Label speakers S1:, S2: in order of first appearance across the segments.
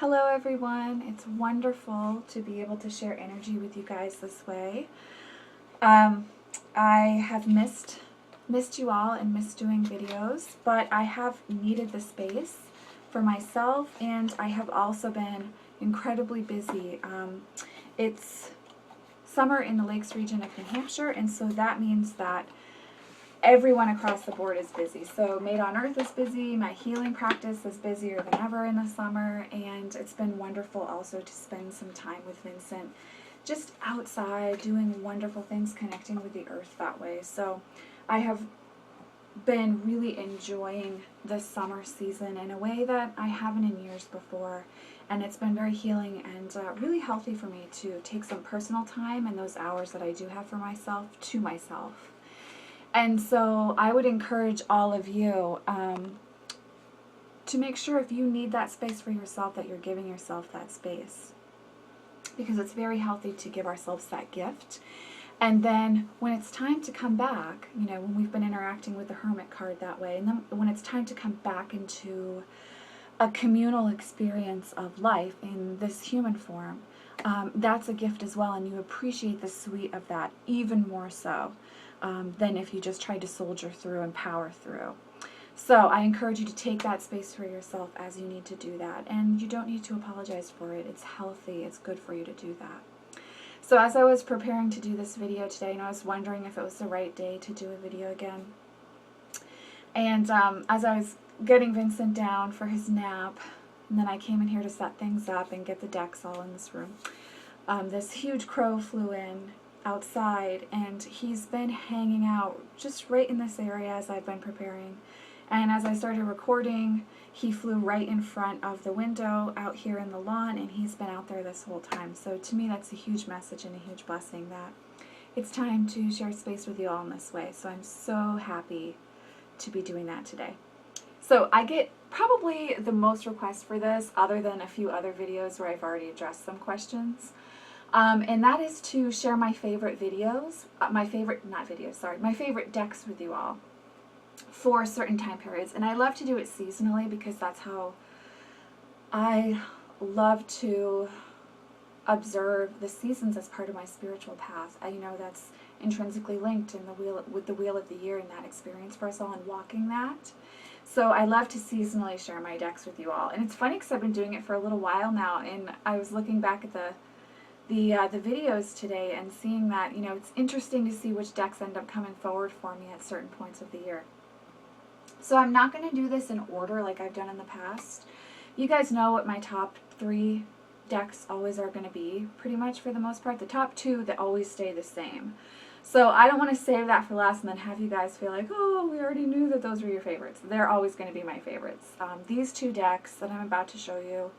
S1: Hello everyone, it's wonderful to be able to share energy with you guys this way. I have missed you all and missed doing videos, but I have needed the space for myself, and I have also been incredibly busy. It's summer in the Lakes region of New Hampshire, and so that means that everyone across the board is busy. So Madeonearth is busy, my healing practice is busier than ever in the summer, and it's been wonderful also to spend some time with Vincent just outside doing wonderful things, connecting with the earth that way. So I have been really enjoying the summer season in a way that I haven't in years before, and it's been very healing and really healthy for me to take some personal time in those hours that I do have for myself to myself. And so I would encourage all of you to make sure if you need that space for yourself that you're giving yourself that space, because it's very healthy to give ourselves that gift. And then when it's time to come back, you know, when we've been interacting with the Hermit card that way, and then when it's time to come back into a communal experience of life in this human form, that's a gift as well, and you appreciate the sweet of that even more so than if you just tried to soldier through and power through. So I encourage you to take that space for yourself as you need to do that, and you don't need to apologize for it. It's healthy, it's good for you to do that. So as I was preparing to do this video today, and I was wondering if it was the right day to do a video again, and as I was getting Vincent down for his nap, and then I came in here to set things up and get the decks all in this room, this huge crow flew in outside, and he's been hanging out just right in this area as I've been preparing. And as I started recording, he flew right in front of the window out here in the lawn, and he's been out there this whole time. So to me, that's a huge message and a huge blessing that it's time to share space with you all in this way. So I'm so happy to be doing that today. So I get probably the most requests for this, other than a few other videos where I've already addressed some questions. And that is to share my favorite videos, my favorite decks with you all for certain time periods. And I love to do it seasonally because that's how I love to observe the seasons as part of my spiritual path. You know, that's intrinsically linked in the wheel of the year and that experience for us all and walking that. So I love to seasonally share my decks with you all. And it's funny because I've been doing it for a little while now, and I was looking back at the videos today and seeing that, you know, it's interesting to see which decks end up coming forward for me at certain points of the year. So I'm not going to do this in order like I've done in the past. You guys know what my top 3 decks always are going to be, pretty much for the most part. The top 2 that always stay the same. So I don't want to save that for last and then have you guys feel like, oh, we already knew that those were your favorites. They're always going to be my favorites. These 2 decks that I'm about to show you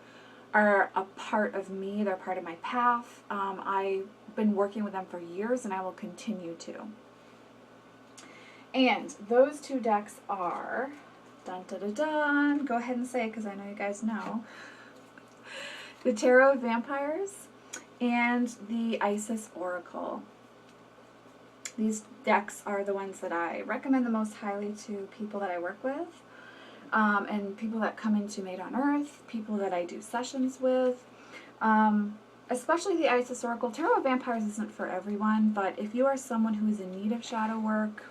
S1: are a part of me. They're part of my path. I've been working with them for years, and I will continue to. And those 2 decks are, dun dun dun dun, go ahead and say it because I know you guys know, the Tarot of Vampires and the Ayesha Oracle. These decks are the ones that I recommend the most highly to people that I work with. And people that come into Madeonearth, people that I do sessions with, especially the Ayesha Oracle. Tarot of Vampires isn't for everyone, but if you are someone who is in need of shadow work,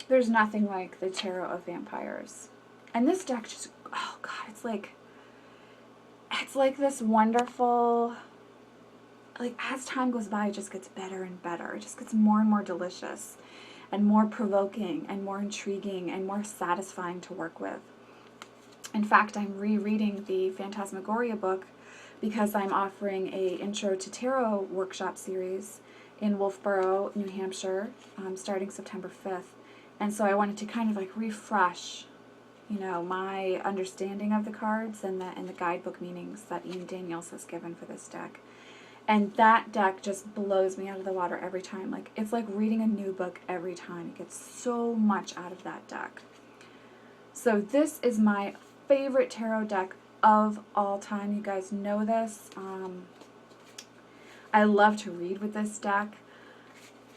S1: there's nothing like the Tarot of Vampires. And this deck just, oh God, it's like this wonderful, like as time goes by, it just gets better and better. It just gets more and more delicious, and more provoking, and more intriguing, and more satisfying to work with. In fact, I'm rereading the Phantasmagoria book because I'm offering a Intro to Tarot workshop series in Wolfboro, New Hampshire, starting September 5th. And so I wanted to kind of like refresh, you know, my understanding of the cards and the guidebook meanings that Ian Daniels has given for this deck. And that deck just blows me out of the water every time. Like, it's like reading a new book every time. It gets so much out of that deck. So this is my favorite tarot deck of all time. You guys know this. I love to read with this deck.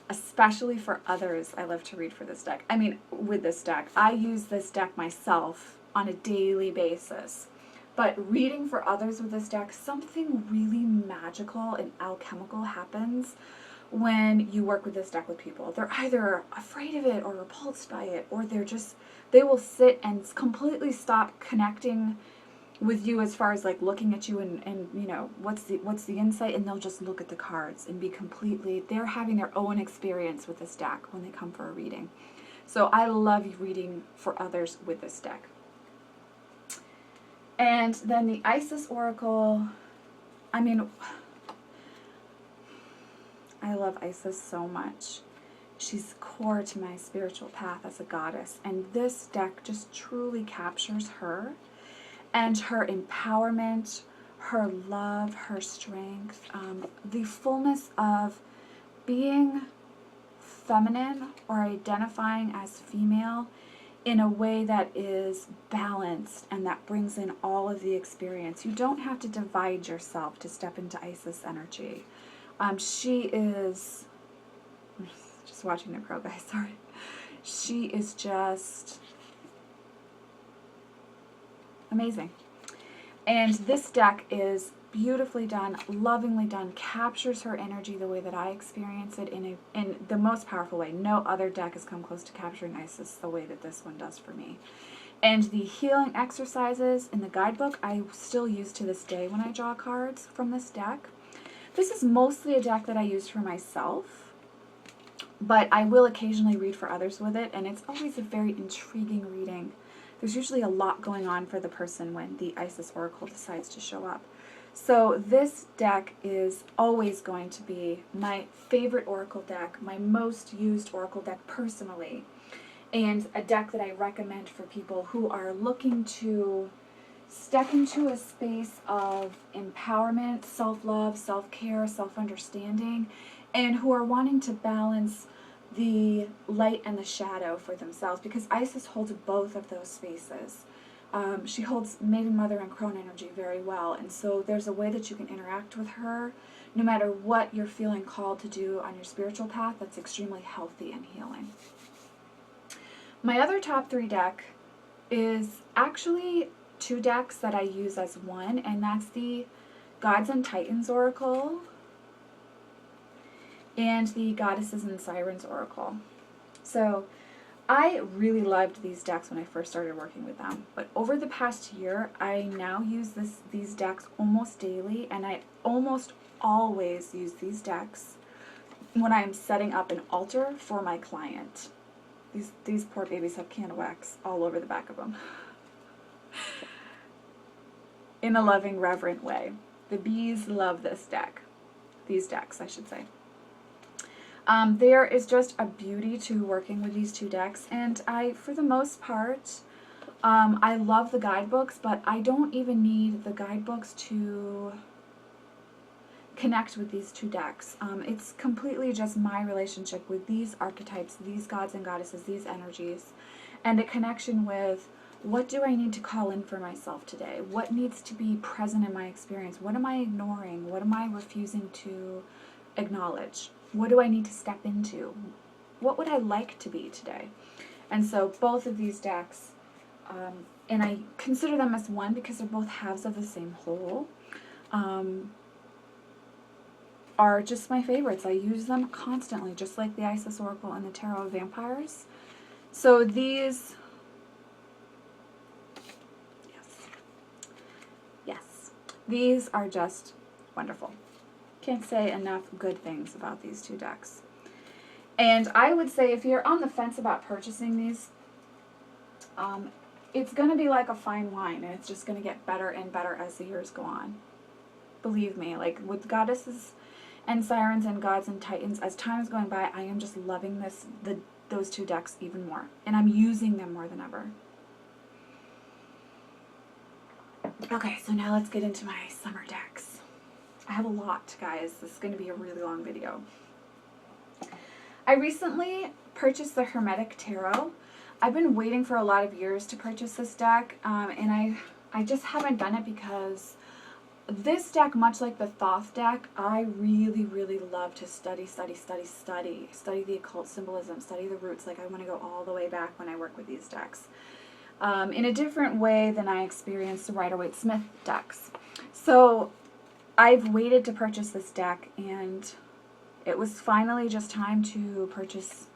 S1: especially for others, I love to read for this deck. I mean, with this deck. I use this deck myself on a daily basis. But reading for others with this deck, something really magical and alchemical happens when you work with this deck with people. They're either afraid of it or repulsed by it, or they will sit and completely stop connecting with you as far as like looking at you and you know, what's the insight, and they'll just look at the cards and be completely, they're having their own experience with this deck when they come for a reading. So I love reading for others with this deck. And then the Isis Oracle, I mean, I love Isis so much. She's core to my spiritual path as a goddess, and this deck just truly captures her and her empowerment, her love, her strength, the fullness of being feminine or identifying as female in a way that is balanced and that brings in all of the experience. You don't have to divide yourself to step into Isis energy. She is, just watching the crow, guys, sorry. She is just amazing. And this deck is beautifully done, lovingly done, captures her energy the way that I experience it in the most powerful way. No other deck has come close to capturing Isis the way that this one does for me. And the healing exercises in the guidebook I still use to this day when I draw cards from this deck. This is mostly a deck that I use for myself, but I will occasionally read for others with it, and it's always a very intriguing reading. There's usually a lot going on for the person when the Isis Oracle decides to show up. So this deck is always going to be my favorite Oracle deck, my most used Oracle deck personally, and a deck that I recommend for people who are looking to step into a space of empowerment, self-love, self-care, self-understanding, and who are wanting to balance the light and the shadow for themselves, because Isis holds both of those spaces. She holds Maiden Mother and Crone energy very well, and so there's a way that you can interact with her no matter what you're feeling called to do on your spiritual path that's extremely healthy and healing. My other top 3 deck is actually 2 decks that I use as one, and that's the Gods and Titans Oracle and the Goddesses and Sirens Oracle. So I really loved these decks when I first started working with them, but over the past year I now use these decks almost daily, and I almost always use these decks when I'm setting up an altar for my client. These poor babies have candle wax all over the back of them. In a loving, reverent way. The bees love this deck. These decks, I should say. There is just a beauty to working with these 2 decks, and for the most part, I love the guidebooks, but I don't even need the guidebooks to connect with these 2 decks. It's completely just my relationship with these archetypes, these gods and goddesses, these energies, and a connection with what do I need to call in for myself today? What needs to be present in my experience? What am I ignoring? What am I refusing to acknowledge? What do I need to step into? What would I like to be today? And so both of these decks, and I consider them as one because they're both halves of the same whole, are just my favorites. I use them constantly, just like the Isis Oracle and the Tarot of Vampires. So these, yes, these are just wonderful. Can't say enough good things about these 2 decks. And I would say if you're on the fence about purchasing these, it's going to be like a fine wine, and it's just going to get better and better as the years go on. Believe me, like with Goddesses and Sirens and Gods and Titans, as time is going by, I am just loving those 2 decks even more, and I'm using them more than ever. Okay, so now let's get into my summer decks. I have a lot, guys. This is going to be a really long video. I recently purchased the Hermetic Tarot. I've been waiting for a lot of years to purchase this deck, and I just haven't done it because this deck, much like the Thoth deck, I really, really love to study the occult symbolism, study the roots. Like, I want to go all the way back when I work with these decks. in a different way than I experienced the Rider-Waite-Smith decks. So I've waited to purchase this deck, and it was finally just time to purchase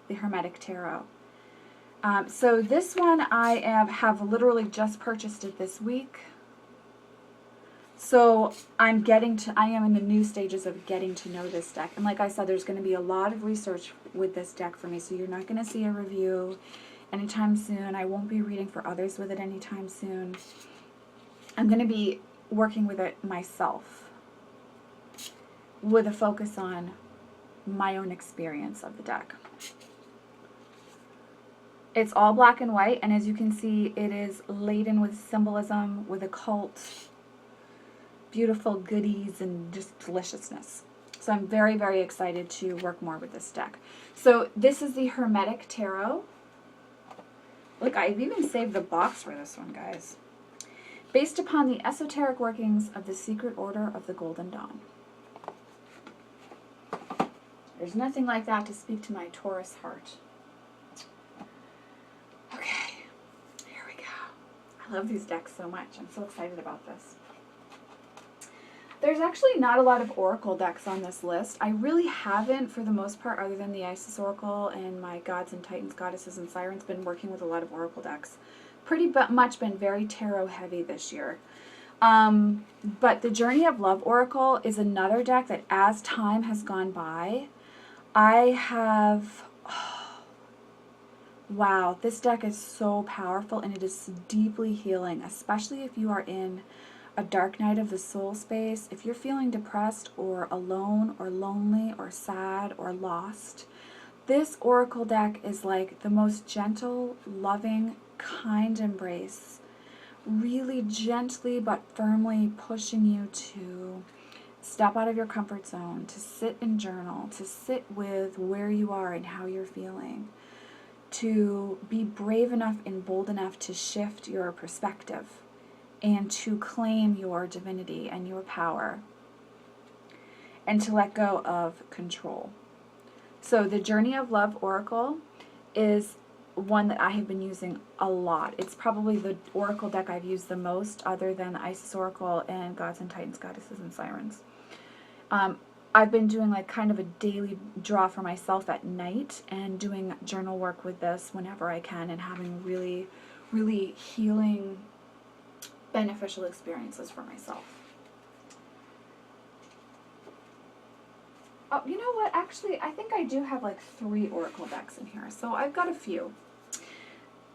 S1: the Hermetic Tarot. So this one I have literally just purchased it this week. So I am in the new stages of getting to know this deck. And like I said, there's going to be a lot of research with this deck for me. So you're not going to see a review anytime soon. I won't be reading for others with it anytime soon. I'm going to be working with it myself with a focus on my own experience of the deck. It's all black and white, and as you can see, it is laden with symbolism, with occult, beautiful goodies, and just deliciousness. So I'm very, very excited to work more with this deck. So this is the Hermetic Tarot. Look, I've even saved the box for this one, guys. Based upon the esoteric workings of the Secret Order of the Golden Dawn. There's nothing like that to speak to my Taurus heart. Okay, here we go. I love these decks so much. I'm so excited about this. There's actually not a lot of Oracle decks on this list. I really haven't, for the most part, other than the Isis Oracle and my Gods and Titans, Goddesses and Sirens, been working with a lot of Oracle decks. Pretty much been very tarot heavy this year. But the Journey of Love Oracle is another deck that, as time has gone by, I have... wow, this deck is so powerful, and it is deeply healing, especially if you are in a dark night of the soul space. If you're feeling depressed or alone or lonely or sad or lost, this Oracle deck is like the most gentle, loving, kind embrace, really gently but firmly pushing you to step out of your comfort zone, to sit and journal, to sit with where you are and how you're feeling, to be brave enough and bold enough to shift your perspective and to claim your divinity and your power and to let go of control. So the Journey of Love Oracle is one that I have been using a lot. It's probably the Oracle deck I've used the most, other than the Isis Oracle and Gods and Titans, Goddesses and Sirens. I've been doing like kind of a daily draw for myself at night and doing journal work with this whenever I can and having really, really healing, beneficial experiences for myself. Oh, you know what? Actually, I think I do have like 3 Oracle decks in here, so I've got a few.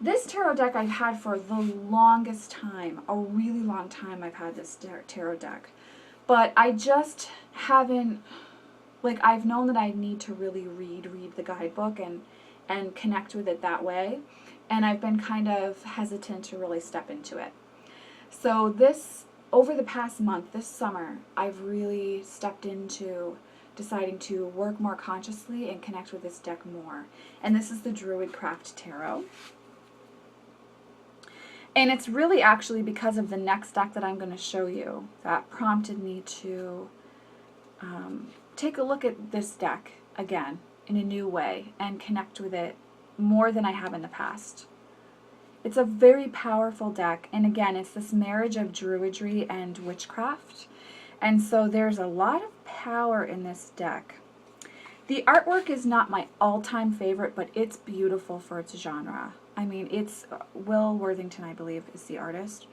S1: This tarot deck I've had for the longest time, a really long time I've had this tarot deck. But I just haven't, like, I've known that I need to really read the guidebook and connect with it that way. And I've been kind of hesitant to really step into it. So this, over the past month, this summer, I've really stepped into deciding to work more consciously and connect with this deck more. And this is the Druid Craft Tarot. And it's really actually because of the next deck that I'm going to show you that prompted me to take a look at this deck again in a new way and connect with it more than I have in the past. It's a very powerful deck, and again, it's this marriage of druidry and witchcraft, and so there's a lot of power in this deck. The artwork is not my all-time favorite, but it's beautiful for its genre. I mean, it's Will Worthington, I believe, is the artist.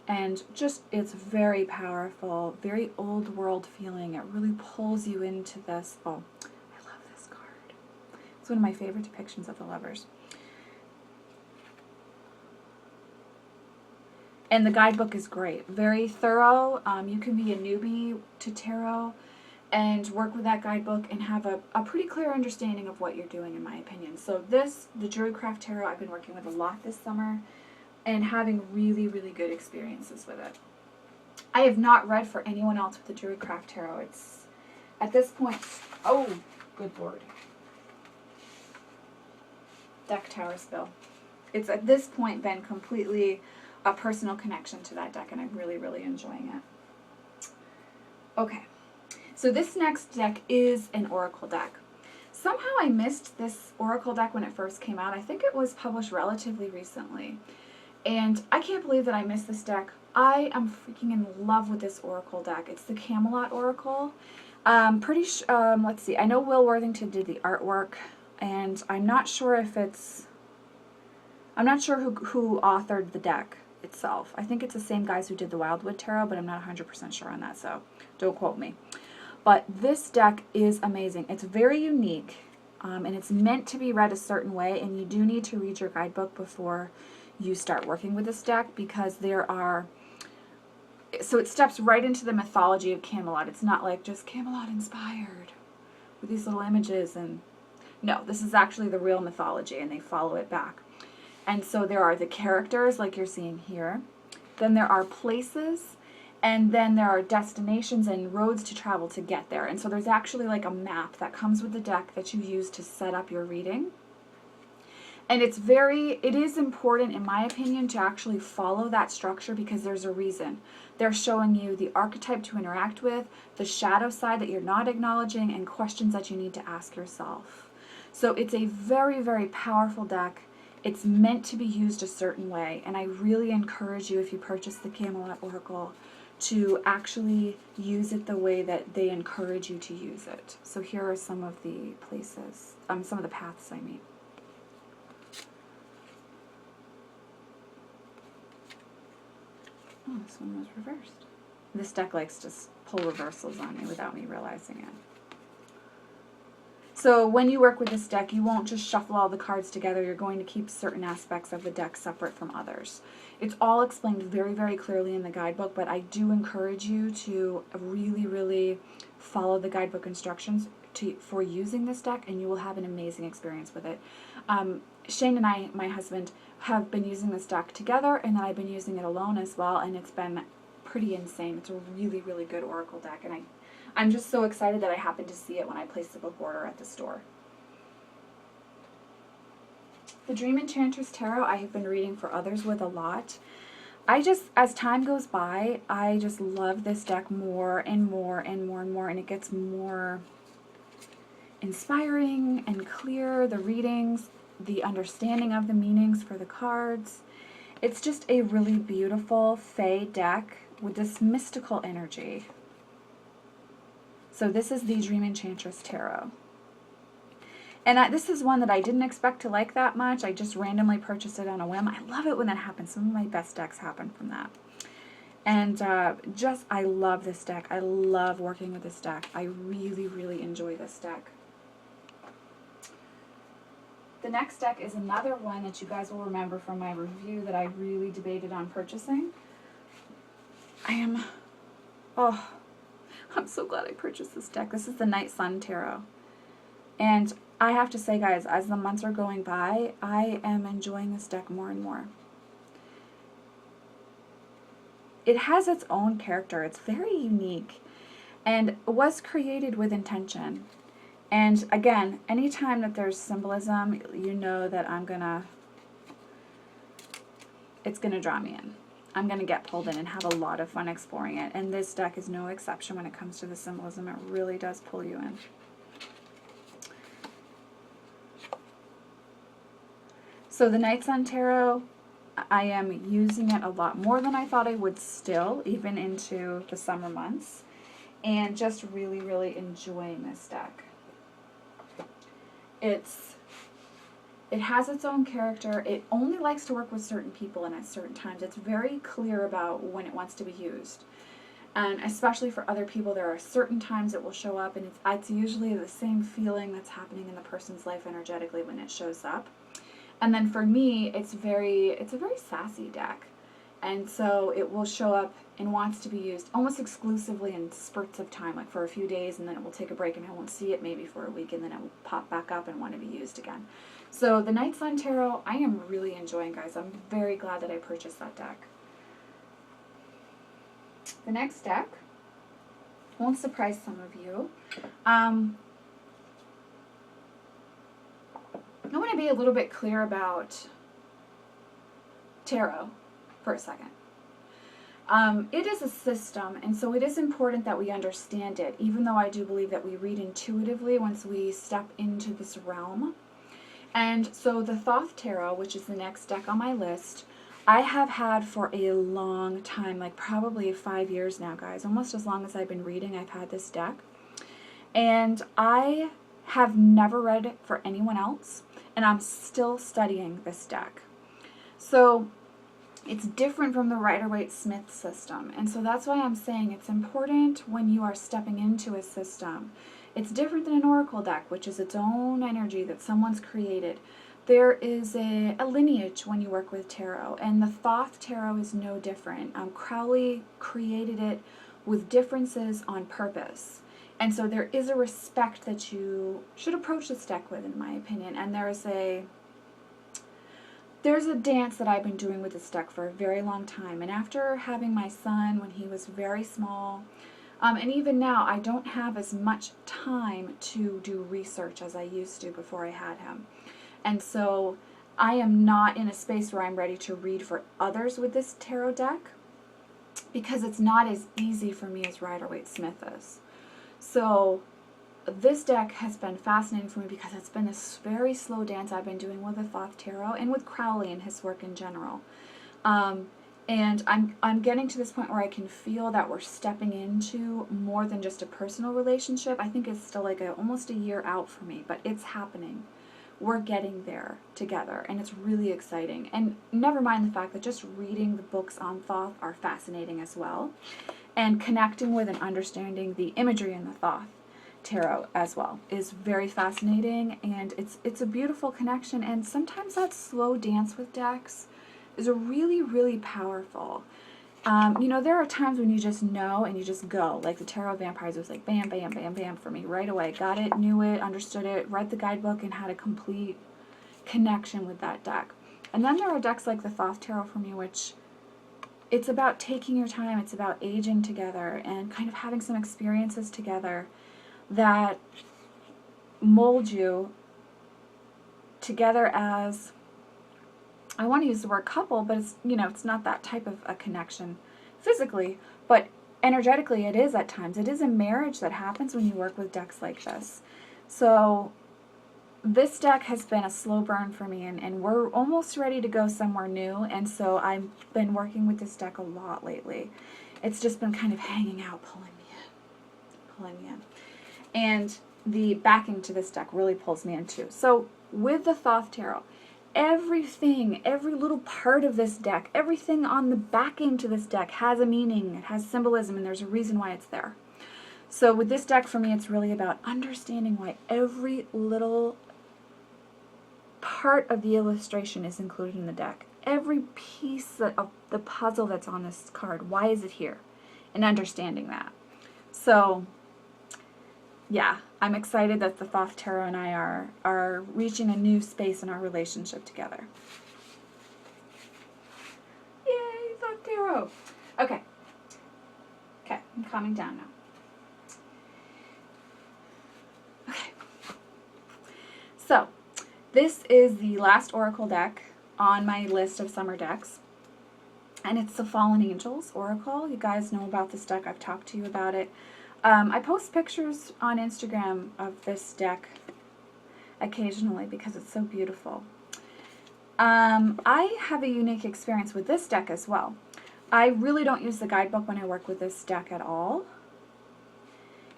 S1: And just, it's very powerful, very old world feeling. It really pulls you into this. Oh, I love this card. It's one of my favorite depictions of the lovers. And the guidebook is great. Very thorough. You can be a newbie to tarot and work with that guidebook and have a pretty clear understanding of what you're doing, in my opinion. So this, the Druid Craft Tarot, I've been working with a lot this summer and having really, really good experiences with it. I have not read for anyone else with the Druid Craft Tarot. It's, at this point, oh, good lord. Deck tower spill. It's at this point been completely a personal connection to that deck, and I'm really, really enjoying it. Okay. So this next deck is an Oracle deck. Somehow I missed this Oracle deck when it first came out. I think it was published relatively recently. And I can't believe that I missed this deck. I am freaking in love with this Oracle deck. It's the Camelot Oracle. Let's see. I know Will Worthington did the artwork, and I'm not sure if it's, I'm not sure who authored the deck itself. I think it's the same guys who did the Wildwood Tarot, but I'm not 100% sure on that, so don't quote me. But this deck is amazing. It's very unique, and it's meant to be read a certain way, and you do need to read your guidebook before you start working with this deck, because there are, so it steps right into the mythology of Camelot. It's not like just Camelot inspired with these little images, and no, this is actually the real mythology, and they follow it back. And so there are the characters like you're seeing here, then there are places, and then there are destinations and roads to travel to get there. And so there's actually like a map that comes with the deck that you use to set up your reading. And it is important, in my opinion, to actually follow that structure, because there's a reason. They're showing you the archetype to interact with, the shadow side that you're not acknowledging, and questions that you need to ask yourself. So it's a very, very powerful deck. It's meant to be used a certain way, and I really encourage you, if you purchase the Camelot Oracle, to actually use it the way that they encourage you to use it. So here are some of the places, some of the paths I mean. Oh, this one was reversed. This deck likes to pull reversals on me without me realizing it. So when you work with this deck, you won't just shuffle all the cards together. You're going to keep certain aspects of the deck separate from others. It's all explained very, very clearly in the guidebook, but I do encourage you to really, really follow the guidebook instructions for using this deck, and you will have an amazing experience with it. Shane and I, my husband, have been using this deck together, and then I've been using it alone as well, and it's been pretty insane. It's a really, really good Oracle deck, and I'm just so excited that I happened to see it when I placed the book order at the store. The Dream Enchantress Tarot I have been reading for others with a lot. As time goes by, I just love this deck more and more and more and more, and it gets more inspiring and clear, the readings, the understanding of the meanings for the cards. It's just a really beautiful Fae deck with this mystical energy. So this is the Dream Enchantress Tarot. And this is one that I didn't expect to like that much. I just randomly purchased it on a whim. I love it when that happens. Some of my best decks happen from that. And I love this deck. I love working with this deck. I really, really enjoy this deck. The next deck is another one that you guys will remember from my review that I really debated on purchasing. I'm so glad I purchased this deck. This is the Night Sun Tarot. And I have to say, guys, as the months are going by, I am enjoying this deck more and more. It has its own character. It's very unique and was created with intention. And again, anytime that there's symbolism, you know that it's gonna draw me in. I'm gonna get pulled in and have a lot of fun exploring it. And this deck is no exception when it comes to the symbolism. It really does pull you in. So the Night Sun Tarot, I am using it a lot more than I thought I would still, even into the summer months. And just really, really enjoying this deck. It has its own character. It only likes to work with certain people and at certain times. It's very clear about when it wants to be used. And especially for other people, there are certain times it will show up, and it's usually the same feeling that's happening in the person's life energetically when it shows up. And then for me, it's a very sassy deck. And so it will show up and wants to be used almost exclusively in spurts of time, like for a few days, and then it will take a break and I won't see it maybe for a week, and then it will pop back up and want to be used again. So the Night Sun Tarot, I am really enjoying, guys. I'm very glad that I purchased that deck. The next deck won't surprise some of you. I want to be a little bit clear about tarot for a second. It is a system, and so it is important that we understand it, even though I do believe that we read intuitively once we step into this realm. And so the Thoth Tarot, which is the next deck on my list, I have had for a long time, like probably 5 years now, guys. Almost as long as I've been reading, I've had this deck. And I have never read it for anyone else, and I'm still studying this deck. So it's different from the Rider-Waite-Smith system, and so that's why I'm saying it's important when you are stepping into a system. It's different than an oracle deck, which is its own energy that someone's created. There is a lineage when you work with tarot, and the Thoth tarot is no different. Crowley created it with differences on purpose. And so there is a respect that you should approach this deck with, in my opinion. And there's a dance that I've been doing with this deck for a very long time. And after having my son when he was very small, and even now, I don't have as much time to do research as I used to before I had him. And so I am not in a space where I'm ready to read for others with this tarot deck, because it's not as easy for me as Rider-Waite-Smith is. So this deck has been fascinating for me because it's been this very slow dance I've been doing with the Thoth tarot and with Crowley and his work in general. And I'm getting to this point where I can feel that we're stepping into more than just a personal relationship. I think it's still like almost a year out for me, but it's happening. We're getting there together, and it's really exciting. And never mind the fact that just reading the books on Thoth are fascinating as well, and connecting with and understanding the imagery in the Thoth tarot as well is very fascinating, and it's a beautiful connection. And sometimes that slow dance with decks is really, really powerful. You know, there are times when you just know and you just go. Like the Tarot of Vampires was like bam, bam, bam, bam for me right away. Got it, knew it, understood it, read the guidebook, and had a complete connection with that deck. And then there are decks like the Thoth Tarot for me, which it's about taking your time. It's about aging together and kind of having some experiences together that mold you together as, I want to use the word couple, but it's, you know, it's not that type of a connection physically, but energetically it is at times. It is a marriage that happens when you work with decks like this. So this deck has been a slow burn for me, and we're almost ready to go somewhere new, and so I've been working with this deck a lot lately. It's just been kind of hanging out, pulling me in. And the backing to this deck really pulls me in too. So with the Thoth Tarot, everything, every little part of this deck, everything on the backing to this deck has a meaning, it has symbolism, and there's a reason why it's there. So with this deck, for me, it's really about understanding why every little part of the illustration is included in the deck. Every piece of the puzzle that's on this card, why is it here? And understanding that. So yeah, I'm excited that the Thoth Tarot and I are reaching a new space in our relationship together. Yay, Thoth Tarot! Okay, I'm calming down now. Okay, so this is the last Oracle deck on my list of summer decks, and it's the Fallen Angels Oracle. You guys know about this deck. I've talked to you about it. I post pictures on Instagram of this deck occasionally because it's so beautiful. I have a unique experience with this deck as well. I really don't use the guidebook when I work with this deck at all.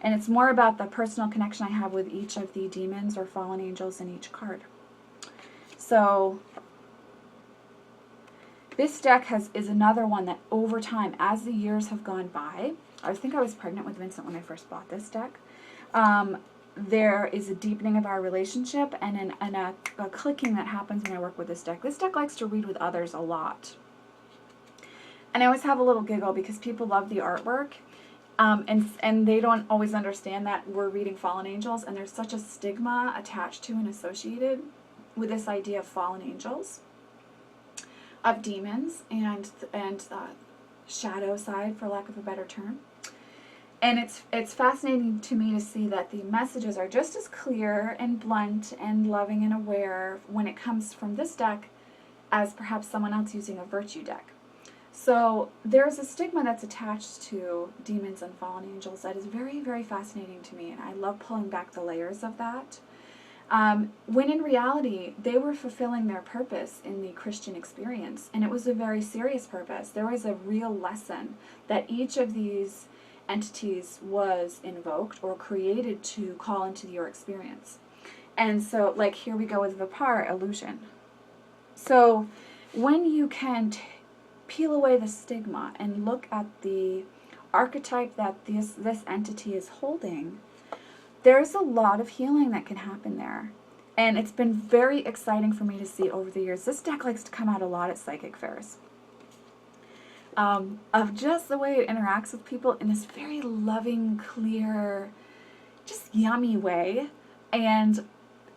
S1: And it's more about the personal connection I have with each of the demons or fallen angels in each card. So this deck is another one that over time, as the years have gone by, I think I was pregnant with Vincent when I first bought this deck. There is a deepening of our relationship and a clicking that happens when I work with this deck. This deck likes to read with others a lot. And I always have a little giggle because people love the artwork, and they don't always understand that we're reading fallen angels, and there's such a stigma attached to and associated with this idea of fallen angels, of demons, and shadow side, for lack of a better term. And it's fascinating to me to see that the messages are just as clear and blunt and loving and aware when it comes from this deck as perhaps someone else using a virtue deck. So there's a stigma that's attached to demons and fallen angels that is very, very fascinating to me, and I love pulling back the layers of that. when in reality, they were fulfilling their purpose in the Christian experience, and it was a very serious purpose. There was a real lesson that each of these entities was invoked or created to call into your experience. And so, like, here we go with Vipar, illusion. So, when you can peel away the stigma and look at the archetype that this entity is holding, there's a lot of healing that can happen there. And it's been very exciting for me to see over the years. This deck likes to come out a lot at psychic fairs. Of just the way it interacts with people in this very loving, clear, just yummy way. And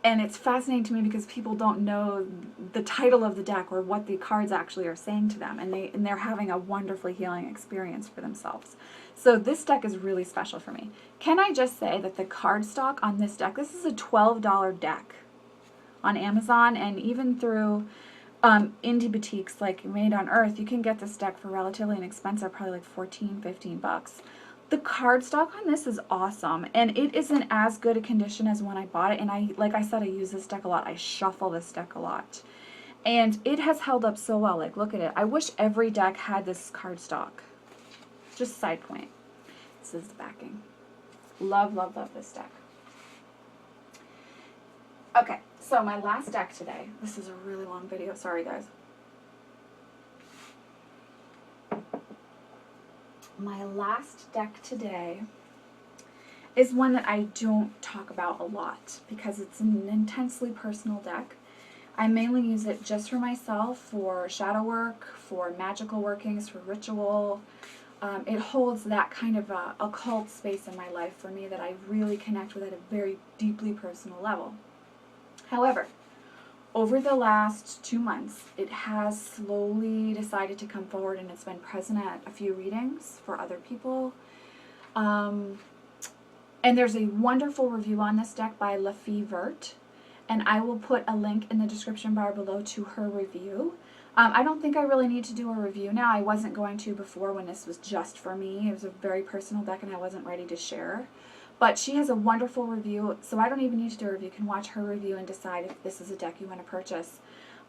S1: it's fascinating to me because people don't know the title of the deck or what the cards actually are saying to them, and they're having a wonderfully healing experience for themselves. So this deck is really special for me. Can I just say that the cardstock on this deck, this is a $12 deck on Amazon, and even through indie boutiques like Madeonearth, you can get this deck for relatively inexpensive, probably like $14-15. The cardstock on this is awesome, and it isn't as good a condition as when I bought it, and like I said, I use this deck a lot. I shuffle this deck a lot, and it has held up so well. Like, look at it. I wish every deck had this cardstock. Just side point. This is the backing. Love, love, love this deck. Okay, so my last deck today. This is a really long video. Sorry, guys. My last deck today is one that I don't talk about a lot because it's an intensely personal deck. I mainly use it just for myself, for shadow work, for magical workings, for ritual. It holds that kind of occult space in my life for me that I really connect with at a very deeply personal level. However, over the last 2 months, it has slowly decided to come forward, and it's been present at a few readings for other people. And there's a wonderful review on this deck by Fee Verte, and I will put a link in the description bar below to her review. I don't think I really need to do a review now. I wasn't going to before when this was just for me. It was a very personal deck and I wasn't ready to share. But she has a wonderful review, so I don't even need to do a review. You can watch her review and decide if this is a deck you want to purchase.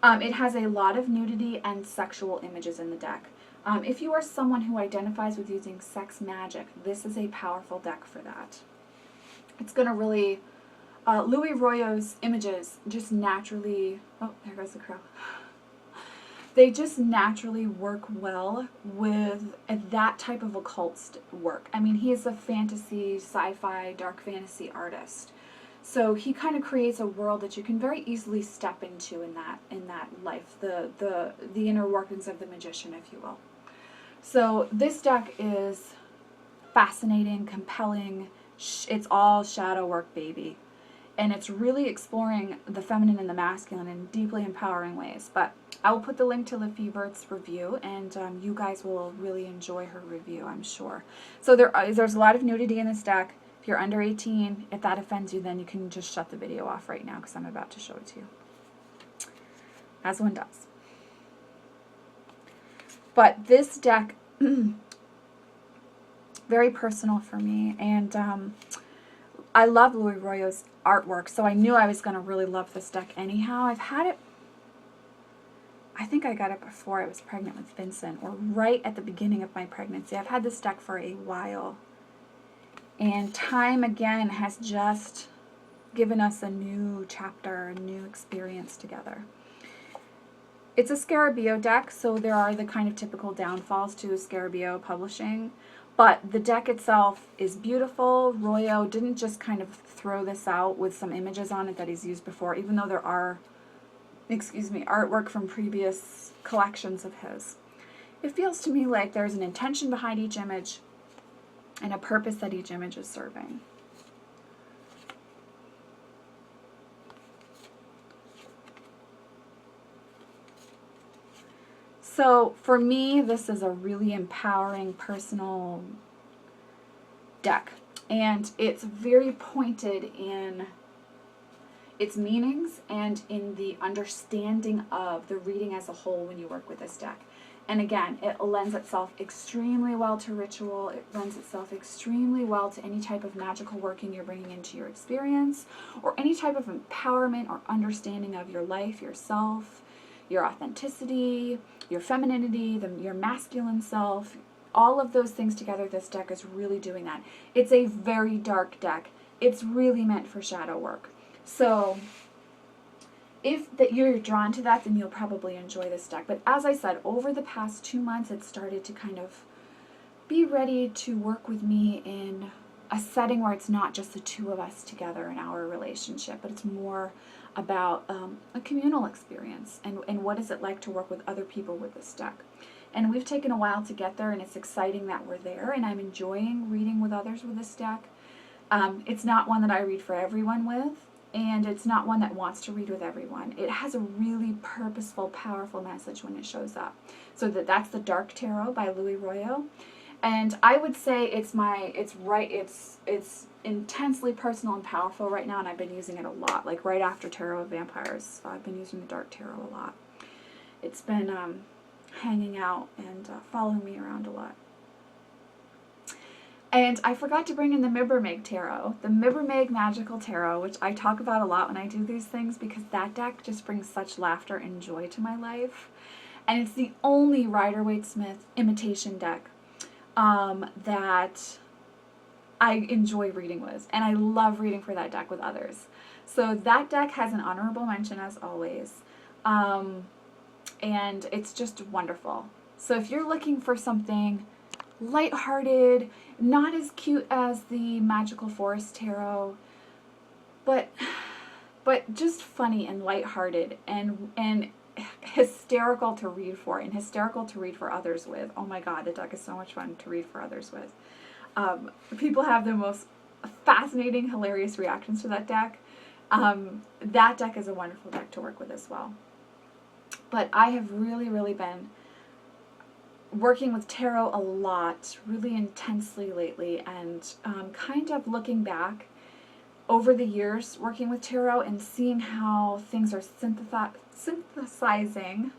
S1: It has a lot of nudity and sexual images in the deck. If you are someone who identifies with using sex magic, this is a powerful deck for that. It's going to really... Louis Royau's images just naturally... Oh, there goes the crow. They just naturally work well with that type of occult work. I mean, he is a fantasy, sci-fi, dark fantasy artist. So he kind of creates a world that you can very easily step into in that life, the inner workings of the magician, if you will. So this deck is fascinating, compelling. It's all shadow work, baby. And it's really exploring the feminine and the masculine in deeply empowering ways. But I will put the link to Fee Verte's review, and you guys will really enjoy her review, I'm sure. So there's a lot of nudity in this deck. If you're under 18, if that offends you, then you can just shut the video off right now because I'm about to show it to you. As one does. But this deck, very personal for me, and I love Louis Royau's artwork, so I knew I was going to really love this deck anyhow. I've had it, I think I got it before I was pregnant with Vincent, or right at the beginning of my pregnancy. I've had this deck for a while, and time again has just given us a new chapter, a new experience together. It's a Scarabeo deck, so there are the kind of typical downfalls to Scarabeo publishing. But the deck itself is beautiful. Royau didn't just kind of throw this out with some images on it that he's used before, even though there are, artwork from previous collections of his. It feels to me like there's an intention behind each image and a purpose that each image is serving. So for me, this is a really empowering, personal deck. And it's very pointed in its meanings and in the understanding of the reading as a whole when you work with this deck. And again, it lends itself extremely well to ritual. It lends itself extremely well to any type of magical working you're bringing into your experience, or any type of empowerment or understanding of your life, yourself, your authenticity, your femininity, your masculine self. All of those things together, this deck is really doing that. It's a very dark deck. It's really meant for shadow work. So if that you're drawn to that, then you'll probably enjoy this deck. But as I said, over the past 2 months, it started to kind of be ready to work with me in a setting where it's not just the two of us together in our relationship, but it's more about a communal experience and what is it like to work with other people with this deck. And we've taken a while to get there, and it's exciting that we're there, and I'm enjoying reading with others with this deck. It's not one that I read for everyone with, and it's not one that wants to read with everyone. It has a really purposeful, powerful message when it shows up. So that's the Dark Tarot by Louis Royo. And I would say it's intensely personal and powerful right now, and I've been using it a lot. Like right after Tarot of Vampires, I've been using the Dark Tarot a lot. It's been hanging out and following me around a lot. And I forgot to bring in the Mibbermig Tarot, the Mibbermig Magical Tarot, which I talk about a lot when I do these things because that deck just brings such laughter and joy to my life. And it's the only Rider-Waite-Smith imitation deck that I enjoy reading with. And I love reading for that deck with others. So that deck has an honorable mention as always. And it's just wonderful. So if you're looking for something lighthearted, not as cute as the Magical Forest Tarot, but just funny and lighthearted and hysterical to read for, and hysterical to read for others with. Oh my god, the deck is so much fun to read for others with. People have the most fascinating, hilarious reactions to that deck. That deck is a wonderful deck to work with as well. But I have really been working with tarot a lot, really intensely lately, and kind of looking back over the years working with tarot and seeing how things are synthesizing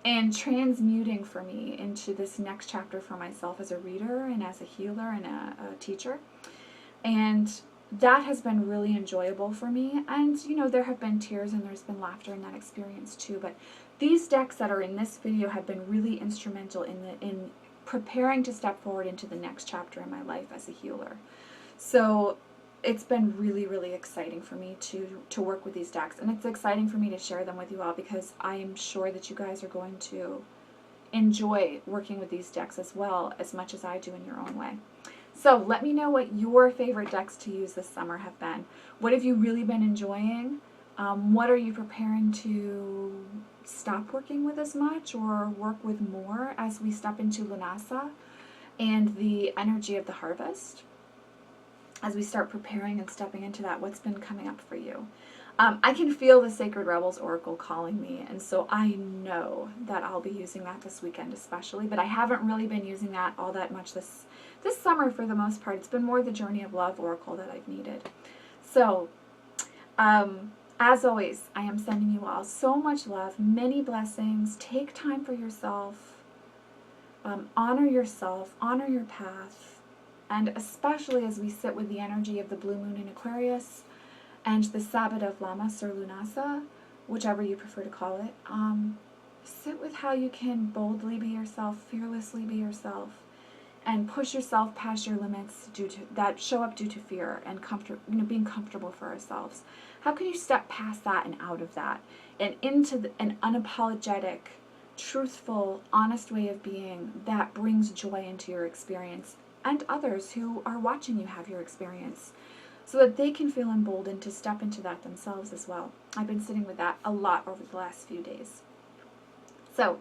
S1: and transmuting for me into this next chapter for myself as a reader and as a healer and a teacher. And that has been really enjoyable for me. And, you know, there have been tears and there's been laughter in that experience too. But these decks that are in this video have been really instrumental in preparing to step forward into the next chapter in my life as a healer. So it's been really exciting for me to work with these decks. And it's exciting for me to share them with you all because I am sure that you guys are going to enjoy working with these decks as well as much as I do in your own way. So let me know what your favorite decks to use this summer have been. What have you really been enjoying? What are you preparing to stop working with as much or work with more as we step into Lunasa and the energy of the harvest? As we start preparing and stepping into that, what's been coming up for you? I can feel the Sacred Rebels Oracle calling me, and so I know that I'll be using that this weekend especially, but I haven't really been using that all that much this summer for the most part. It's been more the Journey of Love Oracle that I've needed. So, as always, I am sending you all so much love, many blessings. Take time for yourself. Honor yourself, honor your path, and especially as we sit with the energy of the blue moon in Aquarius and the Sabbath of Lammas or Lunasa, whichever you prefer to call it, sit with how you can boldly be yourself, fearlessly be yourself, and push yourself past your limits that show up due to fear and being comfortable for ourselves. How can you step past that and out of that and into an unapologetic, truthful, honest way of being that brings joy into your experience and others who are watching you have your experience, so that they can feel emboldened to step into that themselves as well. I've been sitting with that a lot over the last few days. So,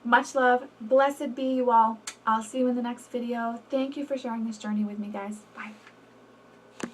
S1: much love. Blessed be you all. I'll see you in the next video. Thank you for sharing this journey with me, guys. Bye.